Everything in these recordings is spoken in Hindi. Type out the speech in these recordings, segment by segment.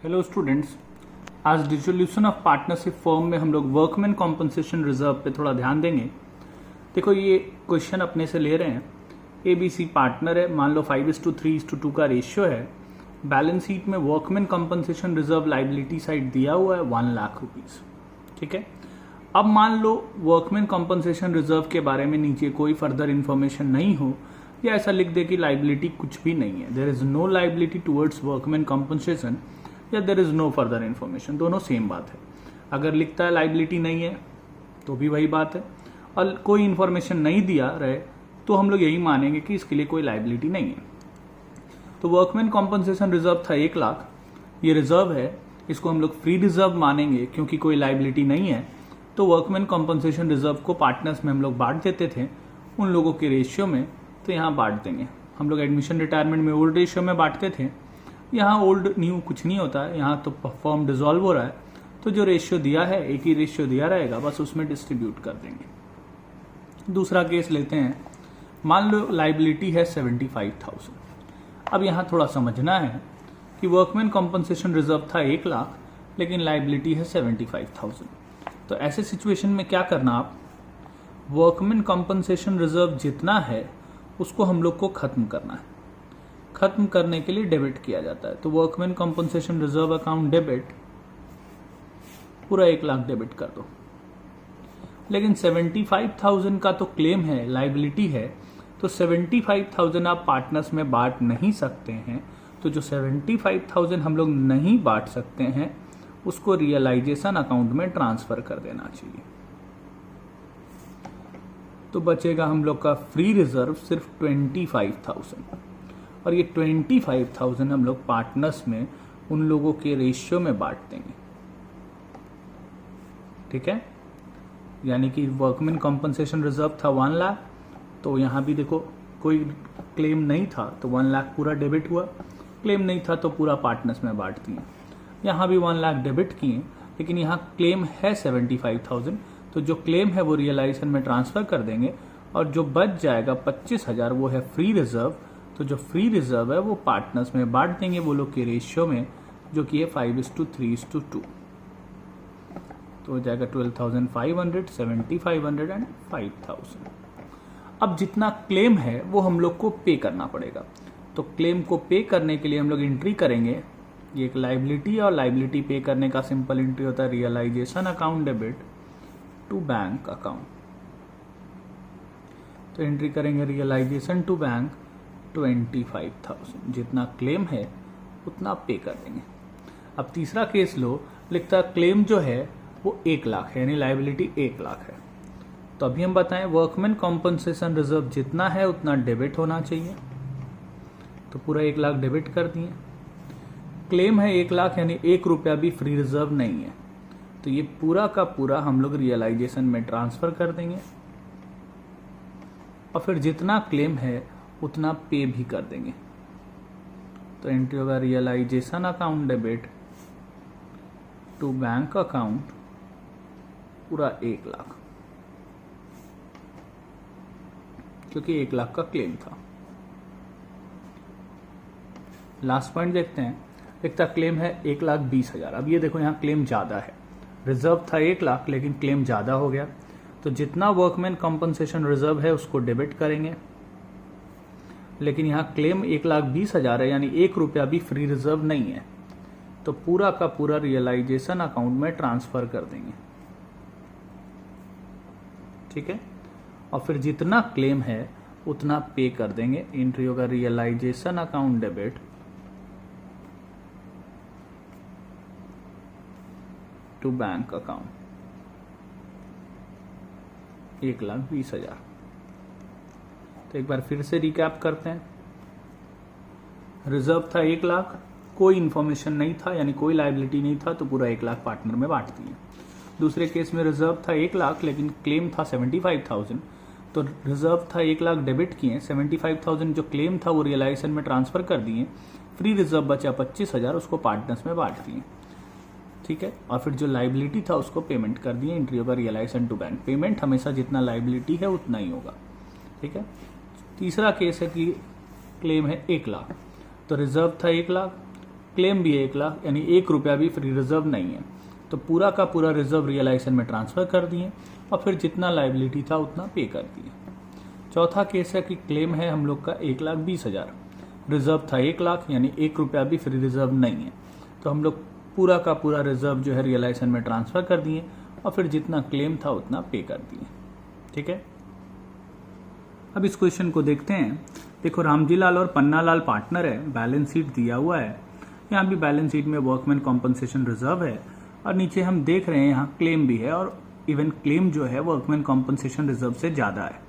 हेलो स्टूडेंट्स, आज डिसोल्यूशन ऑफ पार्टनरशिप फॉर्म में हम लोग वर्कमैन कॉम्पनसेशन रिजर्व पे थोड़ा ध्यान देंगे। देखो, ये क्वेश्चन अपने से ले रहे हैं। ABC पार्टनर है, मान लो 5:3:2 का रेशियो है। बैलेंस शीट में workman compensation reserve liability side दिया हुआ है 1 लाख रुपीज। ठीक है, अब मान लो वर्कमैन कॉम्पनसेशन रिजर्व के बारे में नीचे कोई फर्दर इन्फॉर्मेशन नहीं हो, या ऐसा लिख दे कि लाइबिलिटी कुछ भी नहीं है, there is no liability towards workman compensation, या there is no further information. दोनों सेम बात है। अगर लिखता है लाइबिलिटी नहीं है तो भी वही बात है, और कोई इन्फॉर्मेशन नहीं दिया रहे तो हम लोग यही मानेंगे कि इसके लिए कोई लाइबिलिटी नहीं है। तो वर्कमैन कॉम्पनसेशन रिजर्व था 1 लाख, ये रिजर्व है, इसको हम लोग फ्री रिजर्व मानेंगे क्योंकि कोई लाइबिलिटी नहीं है। तो वर्कमैन कॉम्पनसेशन रिजर्व को पार्टनर्स में हम लोग बांट देते थे उन लोगों के रेशियो में, तो यहाँ बांट देंगे। हम लोग एडमिशन रिटायरमेंट में ओल्ड रेशियो में बांटते थे, यहाँ ओल्ड न्यू कुछ नहीं होता है, यहाँ तो फॉर्म डिसॉल्व हो रहा है, तो जो रेशियो दिया है एक ही रेशियो दिया रहेगा, बस उसमें डिस्ट्रीब्यूट कर देंगे। दूसरा केस लेते हैं, मान लो लाइबिलिटी है 75,000। अब यहाँ थोड़ा समझना है कि वर्कमैन कॉम्पनसेशन रिजर्व था 1 लाख लेकिन लाइबिलिटी है 75,000। तो ऐसे सिचुएशन में क्या करना, आप वर्कमैन कॉम्पनसेशन रिजर्व जितना है उसको हम लोग को खत्म करना है। खत्म करने के लिए डेबिट किया जाता है, तो workman compensation reserve account debit, पूरा 1 लाख डेबिट कर दो। लेकिन 75,000 का तो क्लेम है, लाइबिलिटी है, तो 75,000 आप पार्टनर्स में बांट नहीं सकते हैं। तो जो 75,000 हम लोग नहीं बांट सकते हैं उसको रियलाइजेशन अकाउंट में ट्रांसफर कर देना चाहिए। तो बचेगा हम लोग का फ्री रिजर्व सिर्फ 25,000, और ये 25,000 हम लोग पार्टनर्स में उन लोगों के रेशियो में बांट देंगे। ठीक है, यानी कि वर्कमैन कॉम्पनसेशन रिजर्व था 1 लाख, तो यहाँ भी देखो कोई क्लेम नहीं था तो 1 लाख पूरा डेबिट हुआ, क्लेम नहीं था तो पूरा पार्टनर्स में बांट दिए। यहाँ भी 1 लाख डेबिट किए, लेकिन यहाँ क्लेम है 75,000, तो जो क्लेम है वो रियलाइजेशन में ट्रांसफर कर देंगे, और जो बच जाएगा 25,000 वो है फ्री रिजर्व। तो जो फ्री रिजर्व है वो पार्टनर्स में बांट देंगे वो लोग के रेशियो में, जो कि है 5:3:2। तो हो जाएगा 12,500, 7,500 एंड 5,000। अब जितना क्लेम है वो हम लोग को पे करना पड़ेगा। तो क्लेम को पे करने के लिए हम लोग एंट्री करेंगे, ये एक लाइबिलिटी है, और लाइबिलिटी पे करने का सिंपल एंट्री होता है realisation account debit to bank account. तो एंट्री करेंगे रियलाइजेशन टू बैंक 25,000, जितना क्लेम है उतना पे कर देंगे। अब तीसरा केस लो, लिखता क्लेम जो है वो 1 लाख है, यानी लाइबिलिटी 1 लाख है। तो अभी हम बताएं वर्कमैन कॉम्पनसेशन रिजर्व जितना है उतना डेबिट होना चाहिए, तो पूरा 1 लाख डेबिट कर दिए। क्लेम है 1 लाख, यानी 1 रुपया भी फ्री रिजर्व नहीं है, तो ये पूरा का पूरा हम लोग रियलाइजेशन में ट्रांसफर कर देंगे, और फिर जितना क्लेम है उतना पे भी कर देंगे। तो एंट्री होगा realisation account debit to bank account, पूरा 1 लाख, क्योंकि 1 लाख का क्लेम था। लास्ट पॉइंट देखते हैं, एक क्लेम है 1,20,000। अब ये देखो यहाँ क्लेम ज्यादा है, रिजर्व था 1 लाख लेकिन क्लेम ज्यादा हो गया, तो जितना वर्कमैन कॉम्पनसेशन रिजर्व है उसको डेबिट करेंगे। लेकिन यहाँ क्लेम 1,20,000 है, यानी 1 रुपया भी फ्री रिजर्व नहीं है, तो पूरा का पूरा रियलाइजेशन अकाउंट में ट्रांसफर कर देंगे। ठीक है, और फिर जितना क्लेम है उतना पे कर देंगे। एंट्री होगा realisation account debit to bank account 1,20,000। तो एक बार फिर से रिकैप करते हैं, रिजर्व था 1 लाख, कोई इंफॉर्मेशन नहीं था, यानी कोई लाइबिलिटी नहीं था, तो पूरा 1 लाख पार्टनर में बांट दिए। दूसरे केस में रिजर्व था 1 लाख लेकिन क्लेम था 75,000, तो रिजर्व था 1 लाख डेबिट किए, 75,000 जो क्लेम था वो रियलाइजेशन में ट्रांसफर कर दिए, फ्री रिजर्व बचा 25,000, उसको पार्टनर्स में बांट दिए। ठीक है, और फिर जो लाइबिलिटी था उसको पेमेंट कर दिए। एंट्री होगा रियलाइजेशन टू बैंक, पेमेंट हमेशा जितना लाइबिलिटी है उतना ही होगा। ठीक है, तीसरा केस है कि क्लेम है 1 लाख, तो रिजर्व था 1 लाख, क्लेम भी है 1 लाख, यानी 1 रुपया भी फ्री रिजर्व नहीं है। तो पूरा का पूरा रिजर्व रियलाइजेशन में ट्रांसफर कर दिए और फिर जितना लाइबिलिटी था उतना पे कर दिए। चौथा केस है कि क्लेम है हम लोग का 1,20,000, रिजर्व था 1 लाख, यानी 1 रुपया भी फ्री रिजर्व नहीं है। तो हम लोग पूरा का पूरा रिजर्व जो है रियलाइजेशन में ट्रांसफर कर दिए और फिर जितना क्लेम था उतना पे कर दिए। ठीक है, अब इस क्वेश्चन को देखते हैं। देखो, रामजी लाल और पन्ना लाल पार्टनर है, बैलेंस शीट दिया हुआ है, यहाँ भी बैलेंस शीट में वर्कमैन कॉम्पनसेशन रिजर्व है और नीचे हम देख रहे हैं यहाँ क्लेम भी है और इवन क्लेम जो है वर्कमैन कॉम्पनसेशन रिजर्व से ज्यादा है,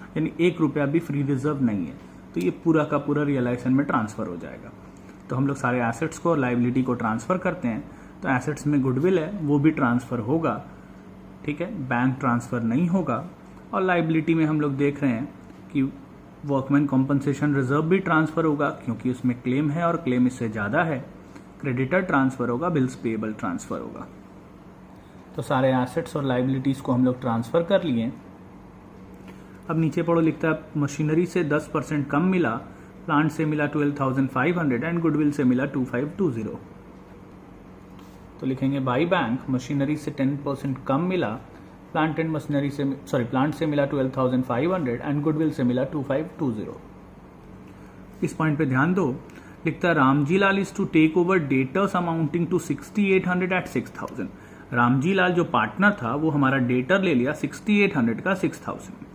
यानी 1 रुपया भी फ्री रिजर्व नहीं है। तो ये पूरा का पूरा रियलाइजेशन में ट्रांसफर हो जाएगा। तो हम लोग सारे एसेट्स को और लाइबिलिटी को ट्रांसफर करते हैं। तो एसेट्स में गुडविल है वो भी ट्रांसफर होगा, ठीक है, बैंक ट्रांसफर नहीं होगा। और लाइबिलिटी में हम लोग देख रहे हैं कि वर्कमैन कॉम्पनसेशन रिजर्व भी ट्रांसफर होगा क्योंकि उसमें क्लेम है और क्लेम इससे ज्यादा है। क्रेडिटर ट्रांसफर होगा, बिल्स पेएबल ट्रांसफर होगा। तो सारे एसेट्स और लाइबिलिटीज को हम लोग ट्रांसफर कर लिए। अब नीचे पढ़ो, लिखता है मशीनरी से 10% कम मिला, प्लांट से मिला 12,500 एंड गुडविल से मिला 2,520। तो लिखेंगे बाई बैंक, मशीनरी से 10% कम मिला, प्लांट से मिला 12,500 एंड गुडविल से मिला 2,520। इस पॉइंट पे ध्यान दो, लिखता है Ramji Lal is to take over debtors amounting to 6,800 at 6,000। Ramji Lal जो पार्टनर था वो हमारा डेटर ले लिया 6,800 का 6,000।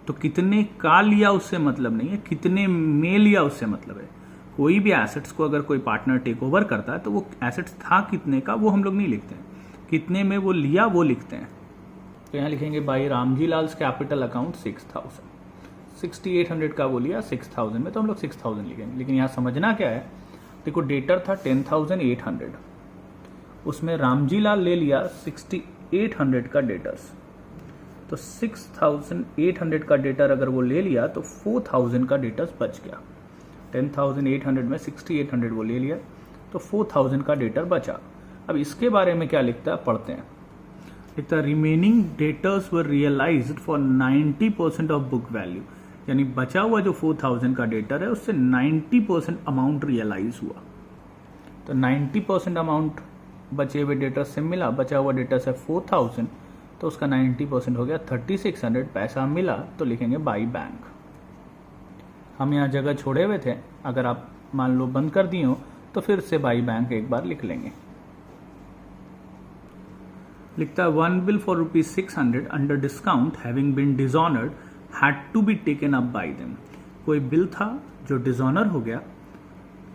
तो कितने का लिया उससे मतलब नहीं है, कितने में लिया उससे मतलब है। कोई भी एसेट्स को अगर कोई पार्टनर टेक ओवर करता है तो वो एसेट्स था कितने का वो हम लोग नहीं लिखते हैं, कितने में वो लिया वो लिखते हैं। तो यहाँ लिखेंगे by Ramji Lal's capital account 6,000, 6,800 का वो लिया 6,000 में, तो हम लोग 6,000 लिखेंगे। लेकिन यहाँ समझना क्या है, देखो डेटर था 10,800, उसमें रामजी लाल ले लिया 6,800 का डेटर्स। तो 6,800 का डेटर अगर वो ले लिया तो 4,000 का डेटर्स बच गया। 10,800 में 6,800 वो ले लिया तो 4,000 का डेटर बचा। अब इसके बारे में क्या लिखता है पढ़ते हैं। लिखता है remaining debtors were realised for 90% of book value, यानी बचा हुआ जो 4,000 का डेटर है उससे 90% अमाउंट रियलाइज हुआ। तो 90% अमाउंट बचे हुए डेटर से मिला, बचा हुआ डेटर से 4,000, तो उसका 90% हो गया 3,600 पैसा मिला। तो लिखेंगे बाई बैंक। हम यहाँ जगह छोड़े हुए थे, अगर आप मान लो बंद कर दिए हो तो फिर से बाई बैंक एक बार लिख लेंगे। लिखता है 1 bill for ₹600 under discount having been dishonored had to be taken up by them। कोई बिल था जो डिसऑनर हो गया,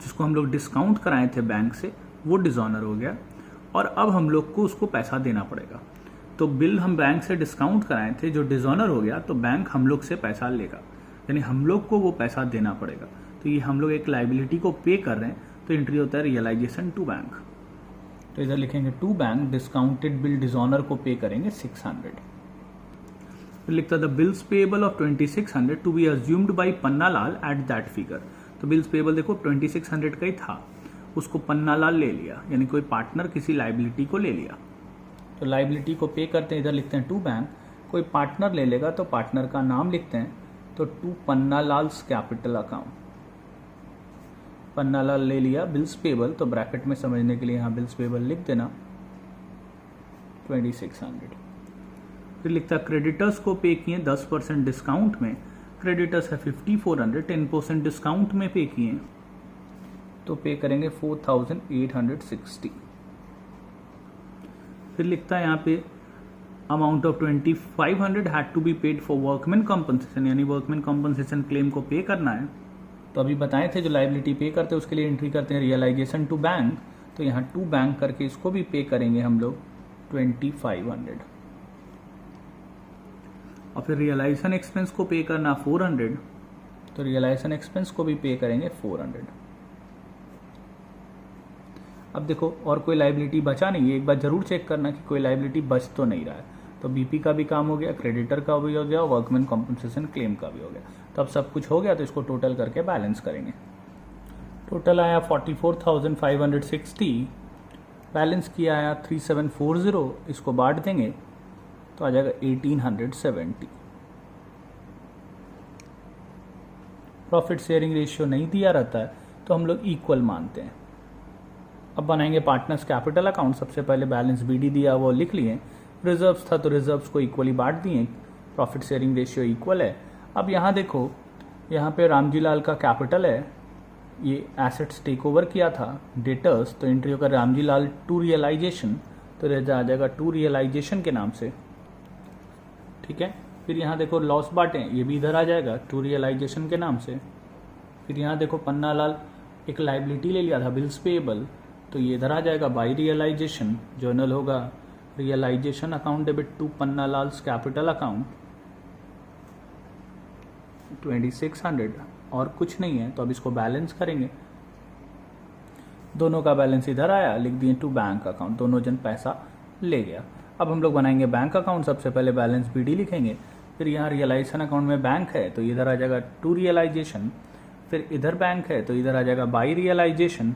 जिसको हम लोग डिस्काउंट कराए थे बैंक से, वो डिसऑनर हो गया और अब हम लोग को उसको पैसा देना पड़ेगा। तो बिल हम बैंक से डिस्काउंट कराए थे जो डिसऑनर हो गया, तो बैंक हम लोग से पैसा लेगा, यानी हम लोग को वो पैसा देना पड़ेगा। तो ये हम लोग एक लाइबिलिटी को पे कर रहे हैं, तो एंट्री होता है रियलाइजेशन टू बैंक। तो इधर लिखेंगे to bank, discounted bill dishonour को पे करेंगे 600। फिर लिखता है the bills payable of 2,600 to be assumed by Panna Lal at that figure. तो बिल्स पेएबल देखो 2,600 का ही था, उसको पन्ना लाल ले लिया, यानी कोई पार्टनर किसी लाइबिलिटी को ले लिया। तो लाइबिलिटी को पे करते हैं, इधर लिखते हैं टू बैंक। कोई पार्टनर ले लेगा तो पार्टनर का नाम लिखते हैं, तो to Panna Lal's capital account. Panna Lal ले लिया बिल्स पेबल, तो ब्रैकेट में समझने के लिए यहाँ बिल्स पेबल लिख देना 2,600। फिर लिखता है क्रेडिटर्स को पे किए 10% डिस्काउंट में, क्रेडिटर्स है 5,400, 10% डिस्काउंट में पे किए तो पे करेंगे 4,860। फिर लिखता है यहाँ पे amount of 2,500 had to be paid for workman compensation, यानी वर्कमैन कॉम्पनसेशन क्लेम को पे करना है। तो अभी बताए थे जो लाइबिलिटी पे करते हैं उसके लिए एंट्री करते हैं रियलाइजेशन टू बैंक। तो यहाँ टू बैंक करके इसको भी पे करेंगे हम लोग 2,500। और फिर रियलाइजेशन एक्सपेंस को पे करना 400, तो रियलाइजेशन एक्सपेंस को भी पे करेंगे 400। अब देखो और कोई लाइबिलिटी बचा नहीं है, एक बार जरूर चेक करना कि कोई लाइबिलिटी बच तो नहीं रहा है। तो बीपी का भी काम हो गया, क्रेडिटर का भी हो गया, वर्कमैन कॉम्पनसेशन क्लेम का भी हो गया। तो अब सब कुछ हो गया, तो इसको टोटल करके बैलेंस करेंगे। टोटल आया 44,560, बैलेंस किया आया 3,740, इसको बांट देंगे तो आ जाएगा 1,870। प्रॉफिट शेयरिंग रेशियो नहीं दिया रहता है तो हम लोग इक्वल मानते हैं। अब बनाएंगे पार्टनर्स कैपिटल अकाउंट। सबसे पहले बैलेंस बीडी दिया वो लिख लिए, रिजर्व्स था तो रिजर्व्स को इक्वली बांट दिए, प्रॉफिट शेयरिंग रेशियो इक्वल है। अब यहाँ देखो, यहाँ पे रामजी लाल का कैपिटल है, ये एसेट्स टेक ओवर किया था डेटर्स, तो एंट्री होकर रामजी लाल टू रियलाइजेशन, तो रह आ जाएगा टू रियलाइजेशन के नाम से। ठीक है, फिर यहाँ देखो लॉस बांटे, ये भी इधर आ जाएगा टू रियलाइजेशन के नाम से। फिर यहाँ देखो पन्ना लाल एक लाइबिलिटी ले लिया था बिल्स पेएबल, तो ये इधर आ जाएगा बाई रियलाइजेशन। जर्नल होगा realisation account debit to Panna Lal's capital account 2600, और कुछ नहीं है। तो अब इसको बैलेंस करेंगे, दोनों का बैलेंस इधर आया, लिख दिए टू बैंक अकाउंट, दोनों जन पैसा ले गया। अब हम लोग बनाएंगे बैंक अकाउंट। सबसे पहले बैलेंस बीडी लिखेंगे, फिर यहाँ रियलाइजेशन अकाउंट में बैंक है तो इधर आ जाएगा टू रियलाइजेशन, फिर इधर बैंक है तो इधर आ जाएगा बाई रियलाइजेशन,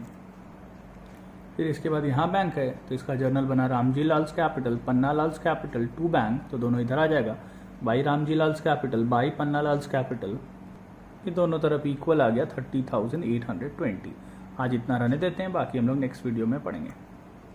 फिर इसके बाद यहाँ बैंक है तो इसका जर्नल बना Ramji Lal's capital Panna Lal's capital to bank, तो दोनों इधर आ जाएगा by Ramji Lal's capital by Panna Lal's capital, ये दोनों तरफ इक्वल आ गया 30,820। आज इतना रहने देते हैं, बाकी हम लोग नेक्स्ट वीडियो में पढ़ेंगे।